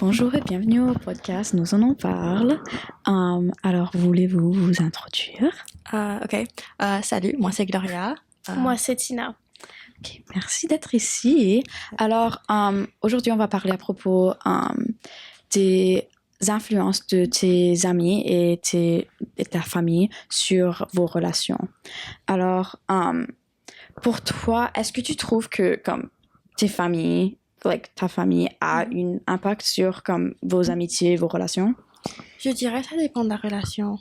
Bonjour et bienvenue au podcast Nous en parle. Alors, voulez-vous vous introduire? OK. Salut, moi c'est Gloria. Moi, c'est Tina. Ok, merci d'être ici. Alors, aujourd'hui, on va parler à propos des influences de tes amis et ta famille sur vos relations. Alors, pour toi, est-ce que tu trouves que comme ta famille a un impact sur comme vos amitiés, vos relations? Je dirais ça dépend de la relation.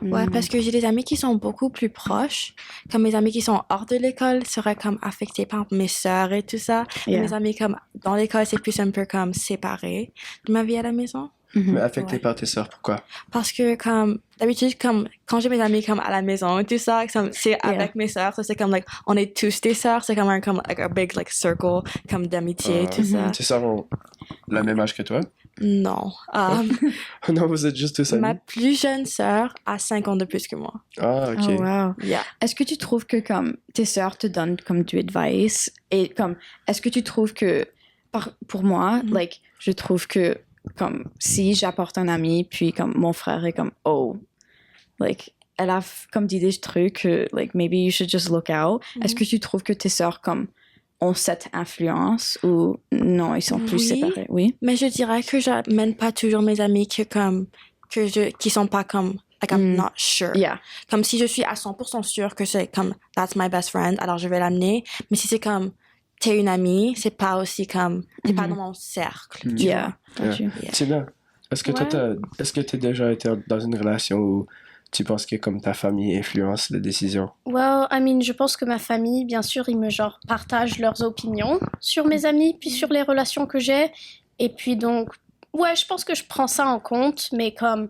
Ouais, parce que j'ai des amis qui sont beaucoup plus proches. Comme mes amis qui sont hors de l'école seraient comme affectés par mes sœurs et tout ça. Yeah. Et mes amis comme dans l'école, c'est plus un peu comme séparé de ma vie à la maison. Mais affecté par tes sœurs, pourquoi? Parce que comme d'habitude, comme quand j'ai mes amis comme à la maison et tout ça, c'est avec mes sœurs, ça c'est comme like on est tous des sœurs, c'est comme un big like circle comme d'amitié et tout ça. Tes sœurs ont le même âge que toi? Non. Non, vous êtes juste tous amis? Ma plus jeune sœur a 5 ans de plus que moi. Ah, ok. Oh, wow. Yeah. Est-ce que tu trouves que comme tes sœurs te donnent comme du advice et comme est-ce que tu trouves que pour moi like je trouve que comme si j'apporte un ami puis comme mon frère est comme oh like elle a comme dit des trucs like maybe you should just look out. Est-ce que tu trouves que tes sœurs comme ont cette influence ou non, ils sont plus séparés? Oui. Mais je dirais que j'amène pas toujours mes amis qui sont pas comme like I'm not sure. Yeah. Comme si je suis à 100% sûre que c'est comme that's my best friend, alors je vais l'amener. Mais si c'est comme t'es une amie, c'est pas aussi comme t'es pas dans mon cercle. Tu Yeah. vois. Tina, est-ce que est-ce que t'as déjà été dans une relation où tu penses que comme ta famille influence les décisions? Well, je pense que ma famille, bien sûr, ils me partagent leurs opinions sur mes amis, puis sur les relations que j'ai. Et puis donc, ouais, je pense que je prends ça en compte, mais comme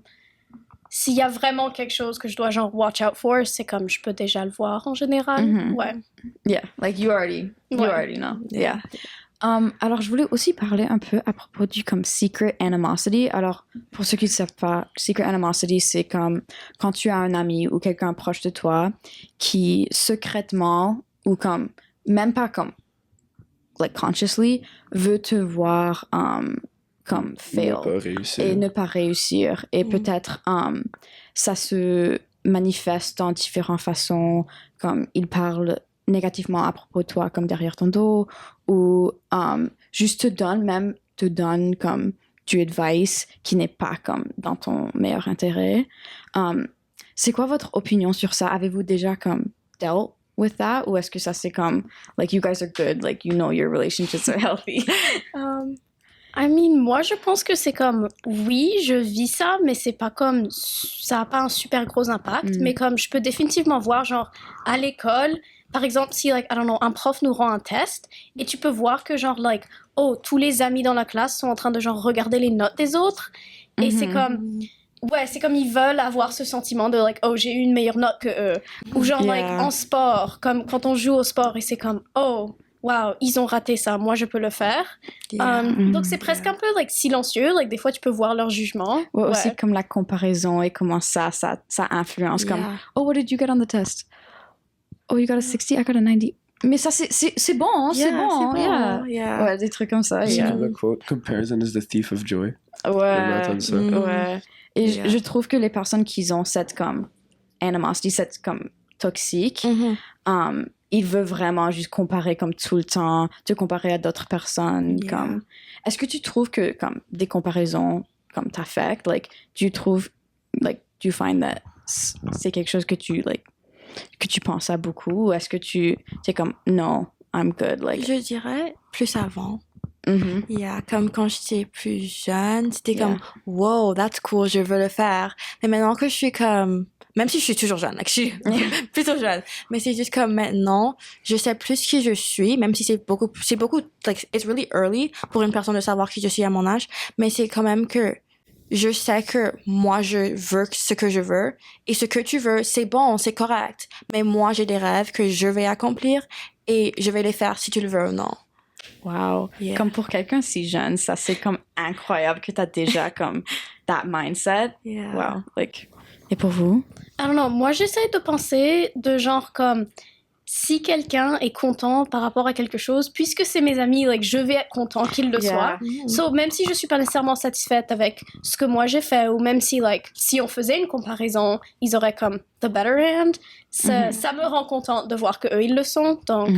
s'il y a vraiment quelque chose que je dois watch out for, c'est comme je peux déjà le voir en général. Ouais. Yeah, like you already know. Yeah. Alors, je voulais aussi parler un peu à propos du comme secret animosity. Alors, pour ceux qui ne savent pas, secret animosity, c'est comme quand tu as un ami ou quelqu'un proche de toi qui secrètement ou comme même pas comme like consciously veut te voir comme fail et ne pas réussir et peut-être ça se manifeste dans différentes façons, comme il parle négativement à propos de toi comme derrière ton dos ou juste te donne comme du advice qui n'est pas comme dans ton meilleur intérêt. C'est quoi votre opinion sur ça? Avez-vous déjà comme dealt with that ou est-ce que ça c'est comme like you guys are good, like you know your relationships are healthy? Moi, je pense que c'est comme, oui, je vis ça, mais c'est pas comme, ça a pas un super gros impact, mais comme je peux définitivement voir, à l'école, par exemple, si, like, I don't know, un prof nous rend un test, et tu peux voir que, tous les amis dans la classe sont en train de, regarder les notes des autres, et c'est comme, ouais, c'est comme ils veulent avoir ce sentiment de, like, oh, j'ai eu une meilleure note que eux. Ou like, en sport, comme quand on joue au sport, et c'est comme, oh, wow, ils ont raté ça, moi je peux le faire. Donc c'est presque un peu like silencieux, like des fois tu peux voir leur jugement. Ouais, aussi comme la comparaison et comment ça influence comme oh what did you get on the test? Oh you got a 60, I got a 90. Mais ça c'est bon, hein, c'est bon. Yeah. Ouais, des trucs comme ça. C'est comme le quote, comparison is the thief of joy. Ouais. Ouais. Et je trouve que les personnes qui ont cette comme animosity, cette comme toxique, il veut vraiment juste comparer comme tout le temps, te comparer à d'autres personnes. Comme... Est-ce que tu trouves que comme des comparaisons comme t'affectent? Like, do you find that c'est quelque chose que tu penses à beaucoup? Ou est-ce que tu es comme, no, I'm good? Like... Je dirais plus avant. Comme quand j'étais plus jeune, c'était comme, wow, that's cool, je veux le faire. Mais maintenant que je suis comme... Même si je suis toujours jeune, je suis plutôt jeune. Mais c'est juste comme maintenant, je sais plus qui je suis, même si c'est beaucoup, like, it's really early pour une personne de savoir qui je suis à mon âge. Mais c'est quand même que je sais que moi, je veux ce que je veux. Et ce que tu veux, c'est bon, c'est correct. Mais moi, j'ai des rêves que je vais accomplir et je vais les faire si tu le veux ou non. Wow. Yeah. Comme pour quelqu'un si jeune, ça c'est comme incroyable que t'as déjà comme that mindset. Yeah. Wow. Like, et pour vous? I don't know, moi j'essaie de penser de comme si quelqu'un est content par rapport à quelque chose, puisque c'est mes amis, like, je vais être content qu'ils le soient. So, même si je suis pas nécessairement satisfaite avec ce que moi j'ai fait, ou même si, like, si on faisait une comparaison, ils auraient comme the better hand, ça me rend contente de voir qu'eux, ils le sont. Donc,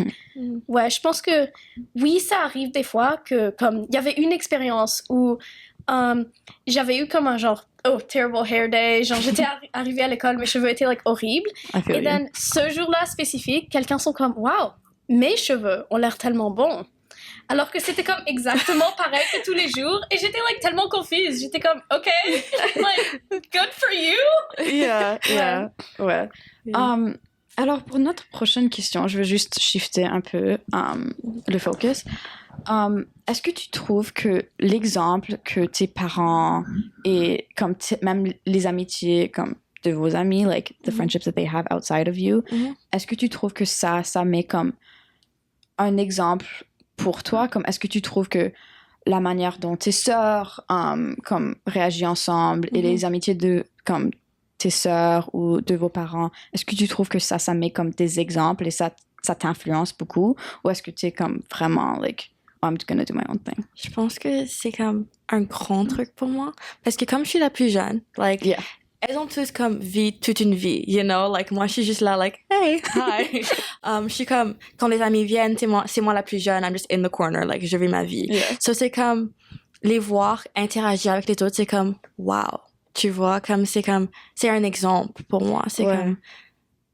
ouais, je pense que oui, ça arrive des fois que, comme, il y avait une expérience où j'avais eu comme un genre terrible hair day, genre j'étais arrivée à l'école, mes cheveux étaient like horribles, et then ce jour-là spécifique, quelqu'un sont comme wow, mes cheveux ont l'air tellement bons, alors que c'était comme exactement pareil que tous les jours, et j'étais like tellement confuse, j'étais comme ok, like good for you. Ouais. Alors pour notre prochaine question, je veux juste shifter un peu le focus. Est-ce que tu trouves que l'exemple que tes parents et comme même les amitiés comme de vos amis, like the friendships that they have outside of you, est-ce que tu trouves que ça met comme un exemple pour toi? Comme est-ce que tu trouves que la manière dont tes sœurs comme réagissent ensemble et les amitiés de comme tes sœurs ou de vos parents, est-ce que tu trouves que ça met comme des exemples et ça t'influence beaucoup, ou est-ce que tu es comme vraiment like I'm gonna do my own thing? Je pense que c'est comme un grand truc pour moi. Parce que comme je suis la plus jeune, like, elles ont tous comme toute une vie, you know? Like, moi, je suis juste là, like, hey, hi. Je suis comme, quand les amis viennent, c'est moi la plus jeune, I'm just in the corner, like, je vis ma vie. So, c'est comme, les voir interagir avec les autres, c'est comme, wow. Tu vois, c'est un exemple pour moi. C'est comme,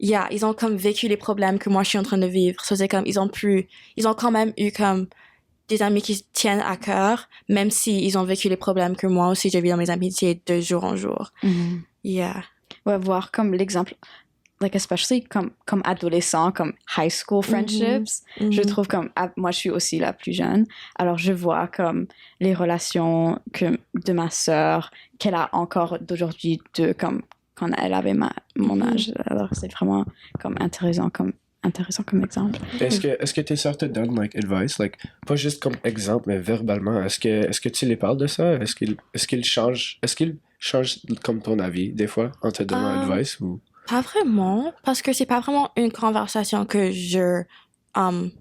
ils ont comme vécu les problèmes que moi, je suis en train de vivre. So, c'est comme, ils ont quand même eu comme, des amis qui tiennent à cœur, même s'ils ont vécu les problèmes que moi aussi j'ai vu dans mes amitiés de jour en jour. Ouais, voir comme l'exemple, like especially comme adolescent, comme high school friendships, je trouve comme, moi je suis aussi la plus jeune, alors je vois comme les relations de ma sœur, qu'elle a encore d'aujourd'hui, comme quand elle avait mon âge, alors c'est vraiment comme intéressant comme exemple. Est-ce que tes sœurs te donnent like advice, like pas juste comme exemple mais verbalement? Est-ce que tu les parles de ça? Est-ce qu'ils changent comme ton avis des fois en te donnant advice ou? Pas vraiment, parce que c'est pas vraiment une conversation que je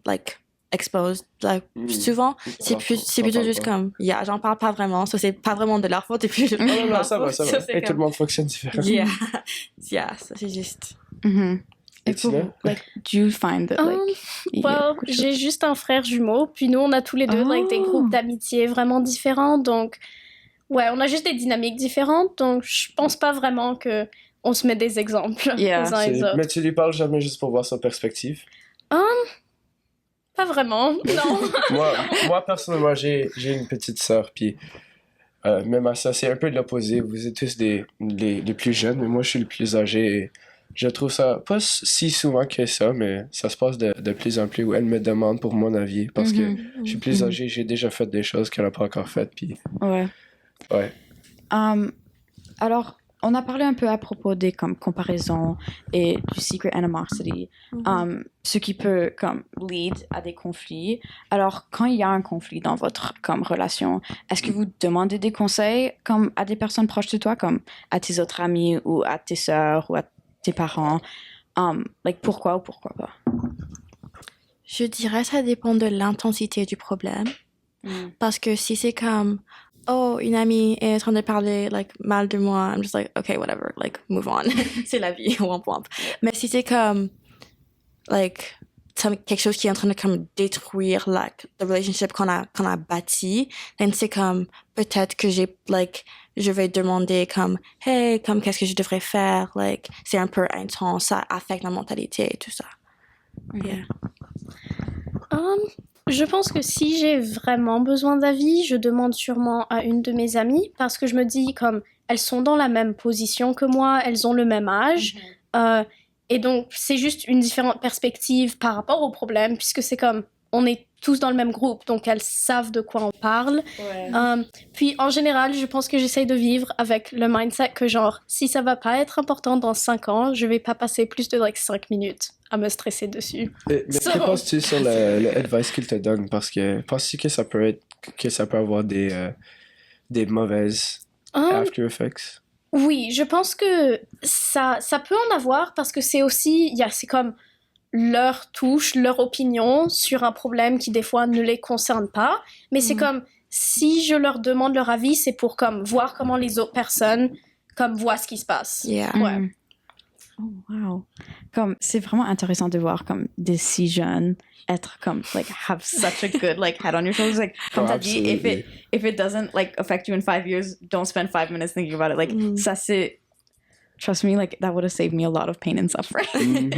like expose. Like, souvent c'est plutôt juste comme j'en parle pas vraiment, ça c'est pas vraiment de leur faute et puis non, ça va. Et tout le monde fonctionne différemment. Ça c'est juste. Et pour, like, do you find that, like... Well, j'ai juste un frère jumeau, puis nous, on a tous les deux, like, des groupes d'amitié vraiment différents, donc... Ouais, on a juste des dynamiques différentes, donc je pense pas vraiment que on se met des exemples les uns et les autres. Mais tu lui parles jamais juste pour voir sa perspective? Pas vraiment, non. moi, personnellement, j'ai une petite sœur, puis... même à ça, c'est un peu de l'opposé. Vous êtes tous les plus jeunes, mais moi, je suis le plus âgé, et... Je trouve ça pas si souvent que ça, mais ça se passe de plus en plus où elle me demande pour mon avis parce que je suis plus âgé, j'ai déjà fait des choses qu'elle n'a pas encore faites. Puis... Ouais. Alors, on a parlé un peu à propos des comme, comparaisons et du secret animosity, ce qui peut comme lead à des conflits. Alors, quand il y a un conflit dans votre comme relation, est-ce que vous demandez des conseils comme à des personnes proches de toi, comme à tes autres amis ou à tes sœurs ou à tes parents, like pourquoi ou pourquoi pas? Je dirais ça dépend de l'intensité du problème. Parce que si c'est comme, oh, une amie est en train de parler like mal de moi, I'm just like, okay, whatever, like move on. C'est la vie, womp womp. Mais si c'est comme, like, quelque chose qui est en train de comme détruire like the relationship qu'on a bâti, then c'est comme peut-être que je vais demander comme hey, comme qu'est-ce que je devrais faire, like c'est un peu intense, ça affecte ma mentalité et tout ça. Je pense que si j'ai vraiment besoin d'avis, je demande sûrement à une de mes amies parce que je me dis comme elles sont dans la même position que moi, elles ont le même âge. Et donc, c'est juste une différente perspective par rapport au problème, puisque c'est comme, on est tous dans le même groupe, donc elles savent de quoi on parle. Puis, en général, je pense que j'essaye de vivre avec le mindset que, genre, si ça va pas être important dans 5 ans, je vais pas passer plus de, 5 minutes à me stresser dessus. Mais que penses-tu sur le advice qu'il te donne? Parce que, penses-tu que ça peut avoir des mauvaises after effects? Oui, je pense que ça peut en avoir parce que c'est aussi, c'est comme leur touche, leur opinion sur un problème qui des fois ne les concerne pas. Mais c'est comme, si je leur demande leur avis, c'est pour comme voir comment les autres personnes comme voient ce qui se passe. Yeah. Ouais. Oh, wow. Comme, c'est vraiment intéressant de voir comme des si jeunes être comme, like, have such a good, like, head on your shoulders. Like, comme t'as dit, if it doesn't, like, affect you in 5 years, don't spend 5 minutes thinking about it. Like, ça c'est, trust me, like, that would have saved me a lot of pain and suffering.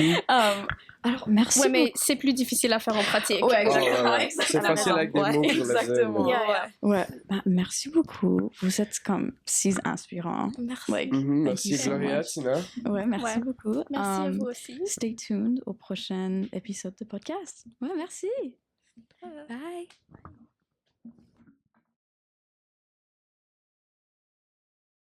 Alors, merci Ouais, mais beaucoup. c'est plus difficile à faire en pratique. Ouais, exactement. C'est facile avec des mots pour le dire. Exactement. Yeah. Ouais, bah, merci beaucoup. Vous êtes comme si inspirants. Merci. Like, Merci thank you so Gloria, much. Tina. Ouais, merci Ouais. beaucoup. Merci à vous aussi. Stay tuned au prochain épisode de podcast. Ouais, merci. Bye.